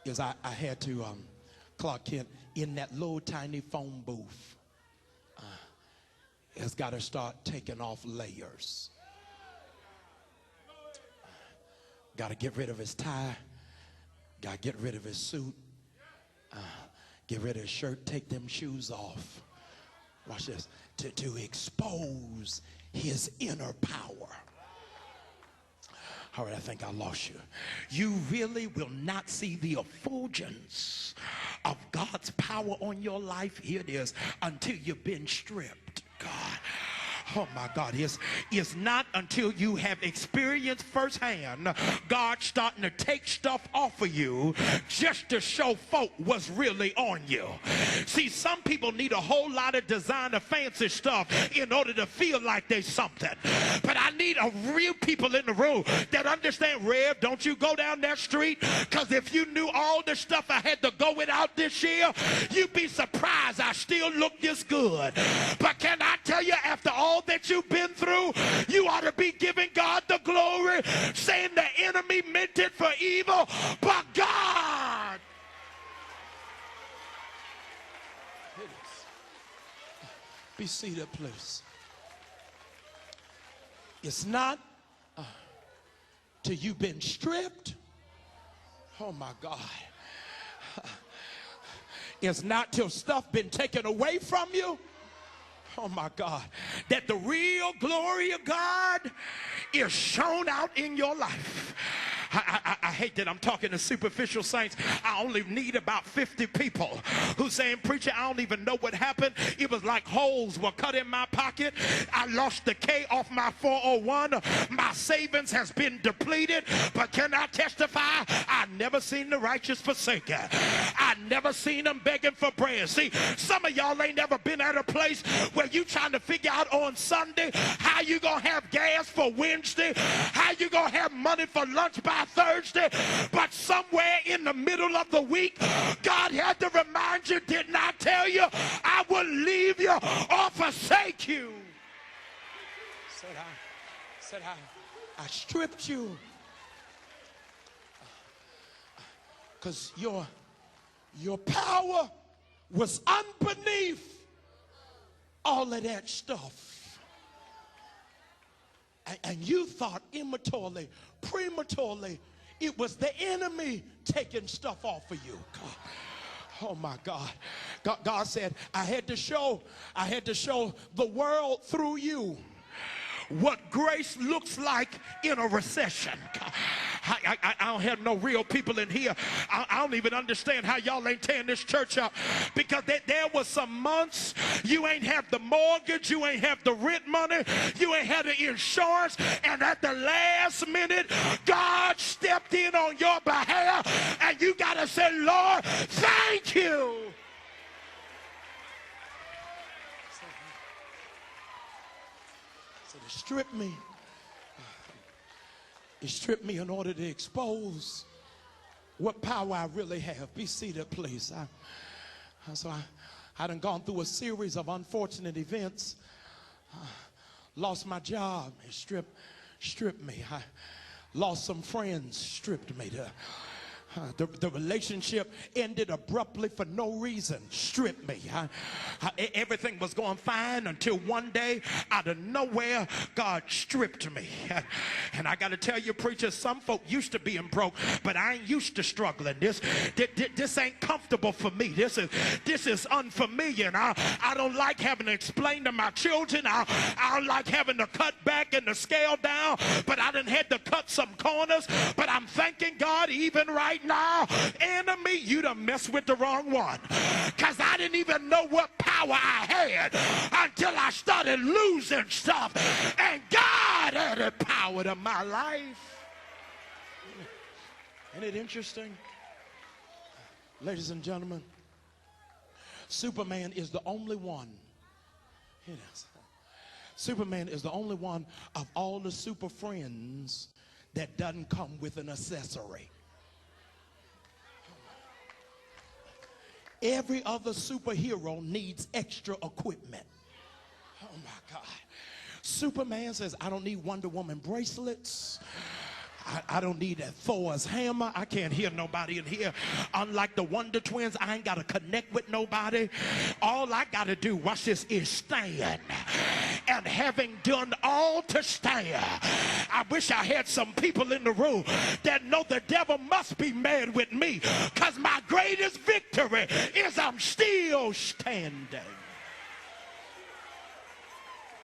is I had to Clark Kent in that little tiny phone booth has got to start taking off layers. Got to get rid of his tie. Got to get rid of his suit. Get rid of his shirt. Take them shoes off. Watch this. To expose his inner power. All right, I think I lost you. You really will not see the effulgence of God's power on your life. Here it is, until you've been stripped. God. Oh my God, it's not until you have experienced firsthand God starting to take stuff off of you just to show folk what's really on you. See, some people need a whole lot of designer fancy stuff in order to feel like they're something. But I need a real people in the room that understand, Rev, don't you go down that street, because if you knew all the stuff I had to go without this year, you'd be surprised I still look this good. But can I tell you, after all that you've been through, you ought to be giving God the glory, saying the enemy meant it for evil, but God. Be seated, please. It's not till you've been stripped. Oh my God. It's not till stuff been taken away from you. Oh my God, that the real glory of God is shown out in your life. I hate that I'm talking to superficial saints. I only need about 50 people who saying, preacher, I don't even know what happened. It was like holes were cut in my pocket. I lost the K off my 401. My savings has been depleted. But can I testify? I never seen the righteous forsaken. I never seen them begging for bread. See, some of y'all ain't never been at a place where you trying to figure out on Sunday how you gonna have gas for Wednesday, how you gonna have money for lunch by Thursday, but somewhere in the middle of the week, God had to remind you, didn't I tell you I will leave you or forsake you? Said I stripped you because your power was underneath all of that stuff. And you thought immaturely, prematurely, it was the enemy taking stuff off of you. God. Oh my God. God said, I had to show the world through you what grace looks like in a recession. I don't have no real people in here. I don't even understand how y'all ain't tearing this church up, because there was some months you ain't have the mortgage, you ain't have the rent money, you ain't had the insurance, and at the last minute God stepped in on your behalf, and you gotta say, Lord, thank you. So to strip me, it stripped me in order to expose what power I really have. Be seated, please. I done gone through a series of unfortunate events. Lost my job, it stripped me. I lost some friends, stripped me. The relationship ended abruptly for no reason, stripped me. Everything was going fine until one day, out of nowhere, God stripped me. And I got to tell you, preacher, some folk used to being broke, but I ain't used to struggling. This ain't comfortable for me. This is unfamiliar. And I don't like having to explain to my children. I don't like having to cut back and to scale down, but I done had to cut some corners. But I'm thanking God even right now, enemy, you done messed with the wrong one, because I didn't even know what power I had until I started losing stuff, and God added power to my life. Isn't it interesting? Ladies and gentlemen, Superman is the only one. Superman is the only one of all the super friends that doesn't come with an accessory. Every other superhero needs extra equipment. Oh my God. Superman says, I don't need Wonder Woman bracelets. I don't need that Thor's hammer. I can't hear nobody in here. Unlike the Wonder Twins, I ain't got to connect with nobody. All I got to do, watch this, is stand. And having done all to stand, I wish I had some people in the room that know the devil must be mad with me, because my greatest victory is I'm still standing.